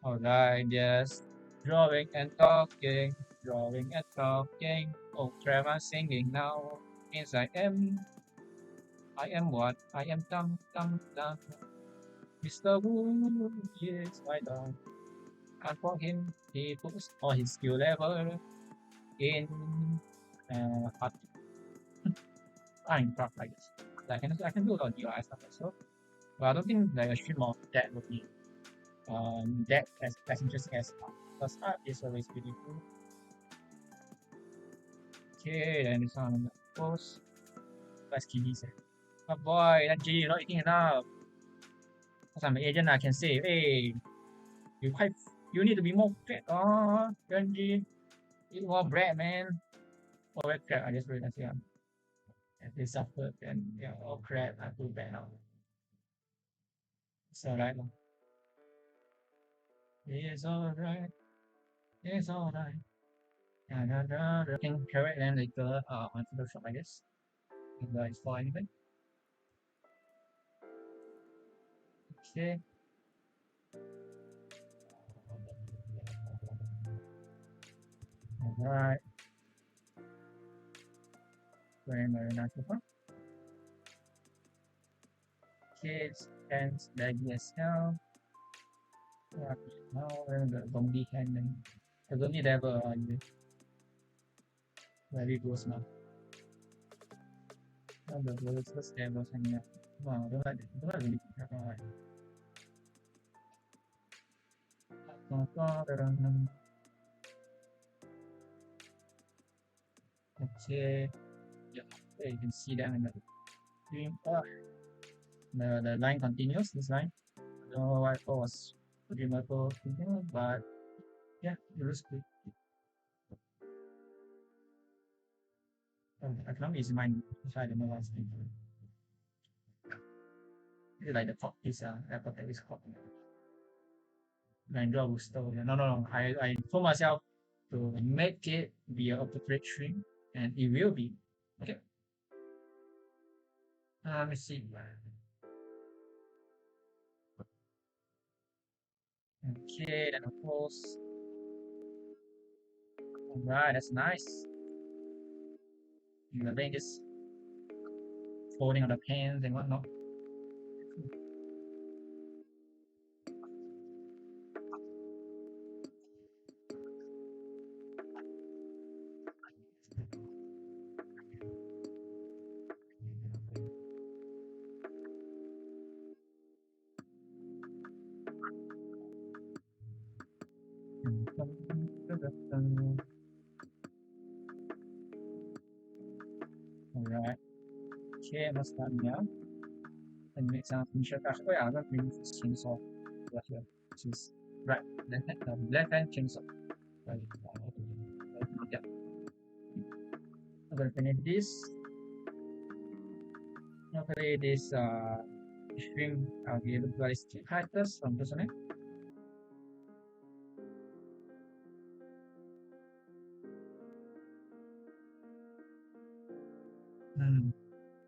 Alright, yes. Drawing and talking, drawing and talking. Oh, Trevor singing now. Means I am what? I am dum. Mr. Wu, yes, I done. And for him, he puts all his skill level in art Minecraft, I guess. I can do a lot of UI stuff as well. But I don't think like a stream of that would be that as interesting as art. Because art is always beautiful. Okay, then this one of course. Let's keep this. Oh boy, Denji, you're not eating enough. Because I'm an agent, I can say, hey, you quite you need to be more fat. Oh, Denji, eat more bread, man. Oh, wait, crap, I just realized, yeah. If they suffered, then yeah, oh crap, I feel bad now. It's alright. It's alright. It's alright. Da, da, da, da. Can correct them later on Photoshop, I guess. If there is for anything. Okay. Alright. Very nice. Kids, hands, baggy as hell. Yeah, now the zombie cannon. The zombie level on the very close now. Now the first level hanging out. Wow, don't really have alright. Okay. Yeah, there you can see that in the stream. The line continues, this line. I don't know why it was remote continue, but yeah, it was good. I can't use mine, so I don't know what's the it's like the pop is airport that is called. Android booster. No. I told myself to make it be an appropriate stream, and it will be. Okay. Let me see. Okay, and of course, alright, that's nice. The thing is folding on the pens and whatnot. Alright. Okay, let's start now. And make some finisher touch. Oh yeah, I'm gonna bring this chainsaw right here. Which is right, left hand chainsaw. Right. Yeah. I'm gonna finish this. Hopefully this stream I'll be able to guys characters from this one. Hmm.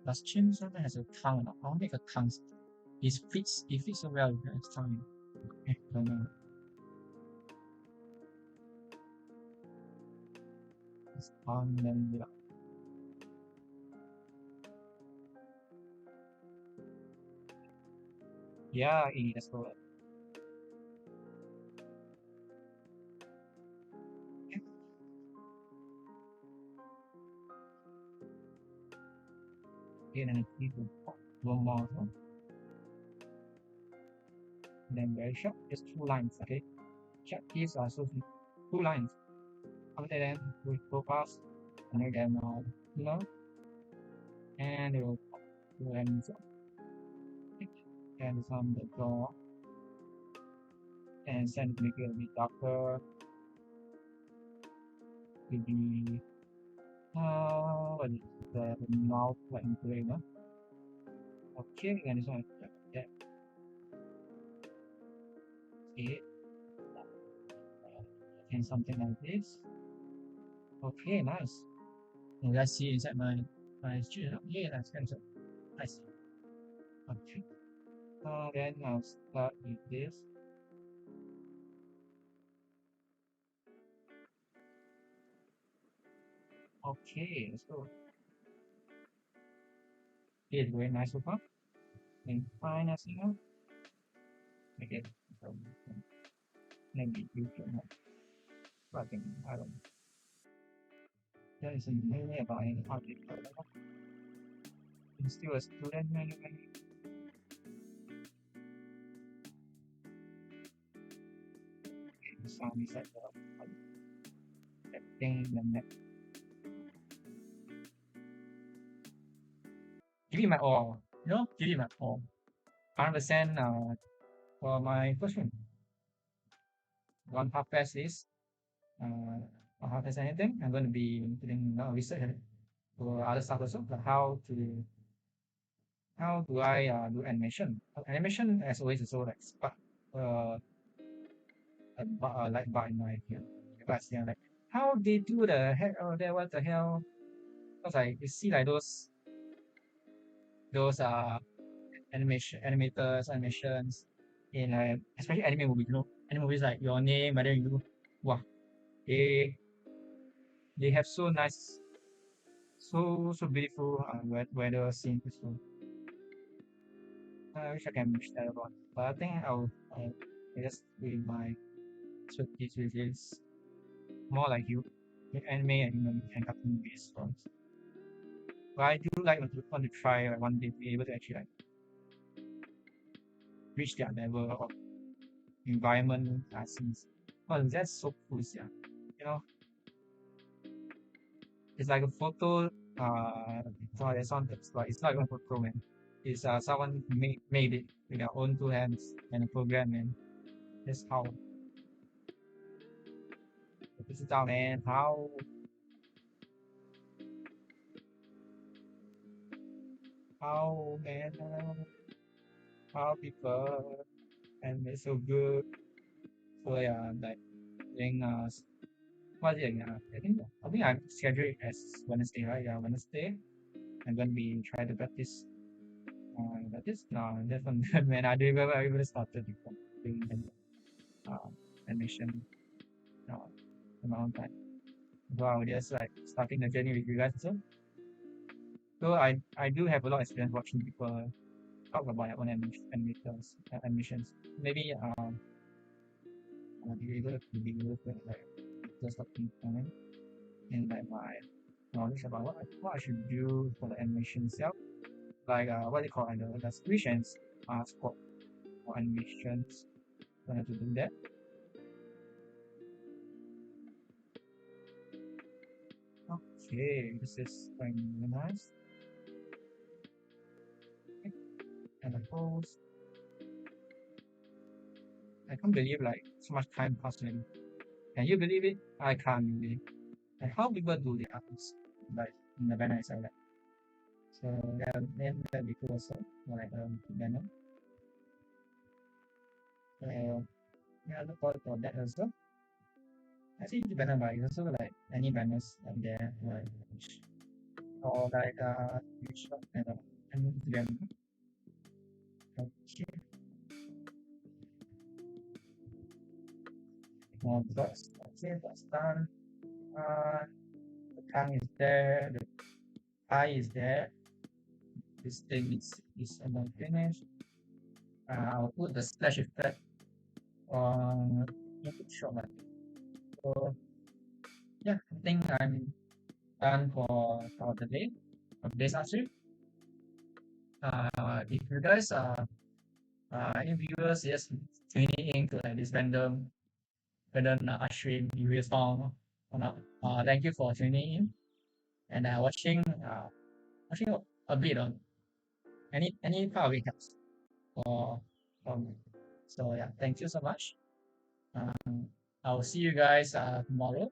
Does chainsaw has a tongue? I'll make a tongue. It fits so well with its tongue. I don't know. It's tongue then yeah, that's correct. Okay, then I need to pop one more. And then very short, just two lines. Okay, check these are so two lines. After then we go past and then and it will pop two lines. And some the door and send make it a bit darker. Maybe what is the mouth like gray, no? Okay, and this one yeah. Okay, and something like this. Okay, nice. And let's see inside my student. Okay, that's kind of nice. Okay. Then I'll start with this. Okay, let's go. It's very nice so far. And fine as you know. Okay, so maybe you can have fucking, I don't know. There isn't really about any public, but I'm still a student anyway. The sound is like that thing, the net. Give it my all, you know, give it my all. 100% for my first one. One half past is uh, one half past anything. I'm going to be doing research for other stuff also, like how do I do animation? Animation as always is so like spark, uh, like by my but yeah, like how they do the heck there what the hell? Because like you see like those animations in especially anime movies, you know, anime movies like Your Name, and then you wow, they they have so nice, so beautiful weather scenes. So I wish I can reach that one, but I think I'll just do my expertise with this more like you, with anime and cartoon based ones. But I do like want to try like one day be able to actually like reach that level of environment scenes. Oh, that's so cool, yeah. You know, it's like a photo. So it's on. It's not even a photo, man. It's someone made it with their own two hands and a program, man. That's how this is how, man. How, man. How people and it's so good. So yeah, like doing what is it? I think I'm scheduled as Wednesday, right? Yeah, Wednesday. I'm gonna be trying to practice. But this no, that's one man. I do remember I even started before doing uh, animation. No, amount time. Wow, just like starting the journey with you guys. So I do have a lot of experience watching people talk about their own animations. Maybe I'll be able to like just talking point in like my knowledge about what I should do for the animation itself. Like what they call the solutions scope for animations. Gonna to do that. Okay, this is going really nice. Okay, and the pose. I can't believe like so much time passed already. Can you believe it? I can't believe. Like how people do the arts like in the banner itself. Like. So yeah, then that be cool also. Like banner. So yeah, look forward for that also. I see the banner, but it's also like any banners up there, like or like which and them. Okay, more dots. Okay, that's done. The tongue is there. The eye is there. This thing is almost finished. I'll put the splash effect on input shot. So yeah, I think I'm done for the day of this answer. If you guys any viewers just tuning in to like this random ArtStream video song or not, thank you for tuning in and watching a bit on any part of it helps for me. So yeah, thank you so much. I'll see you guys tomorrow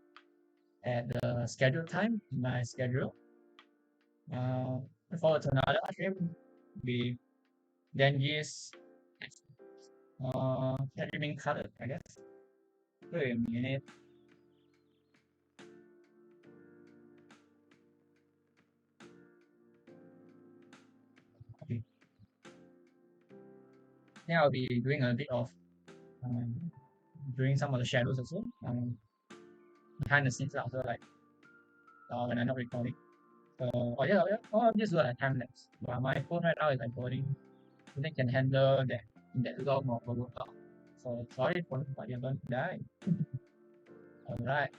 at the scheduled time in my schedule. Look forward to another stream with Denji's streaming color, I guess. Wait a minute. Okay. Then I'll be doing a bit of um, doing some of the shadows also behind the scenes also like when I'm not recording. So, oh yeah, yeah, oh, this is what I time lapse. But my phone right now is recording. It can handle that long of a workout. So sorry for whatever that. Alright.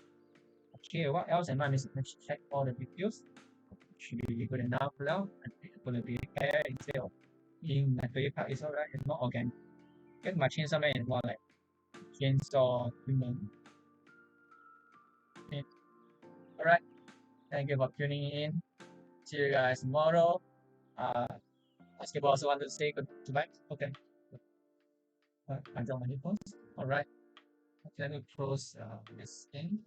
Okay, what else am I missing? Let's check all the details. Should be good enough now. And it's gonna be air instead of being my favorite part is alright, it's more organic. Because my chainsaw man is more like chainsaw human. Okay. Alright, thank you for tuning in. See you guys tomorrow. Uh basketball also want to say goodbye. Okay. Until my headphones. Alright. Let me close this thing.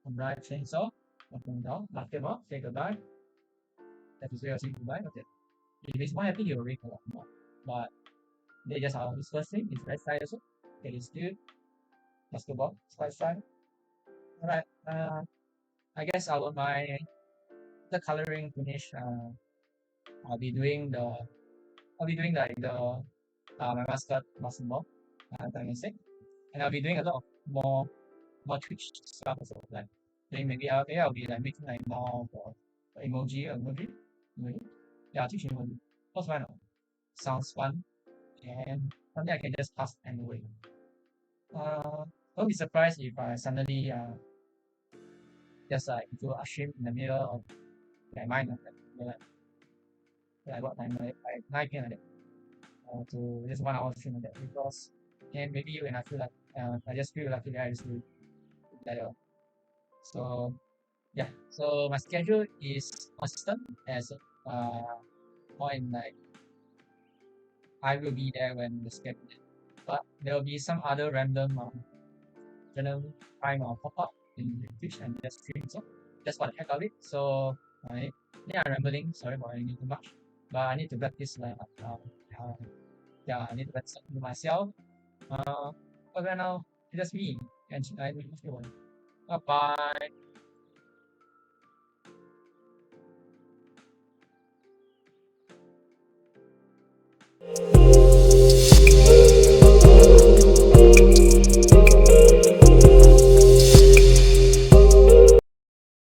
Alright, chainsaw. Welcome down. Basketball, say goodbye. That is where I say goodbye. Okay. If it's my happy, you'll read a lot more. But they just are this first thing, it's right side also. Okay, it's good. Basketball, it's right side. Alright. I guess I will my the coloring finish. I'll be doing the I'll be doing like the my mascot basketball. That makes sense. And I'll be doing a lot of more Twitch stuff also. Like maybe I'll be like making like more for emoji. Yeah, Twitch emoji. What's fun? Sounds fun. And something I can just pass anyway. Don't be surprised if I suddenly just like do a stream in the middle of like mine like what time like 9 p.m. like that. To just 1 hour stream like that because and maybe when I feel like I just feel like I just do it like that. So yeah, so my schedule is consistent as more in like I will be there when the schedule is. But there will be some other random time or pop up in Twitch and just stream so just for the heck of it. So I yeah I'm rambling, sorry for anything too much. But I need to practice like uh, yeah, I need to practice myself. But right now it's just me and I need to feel bye bye.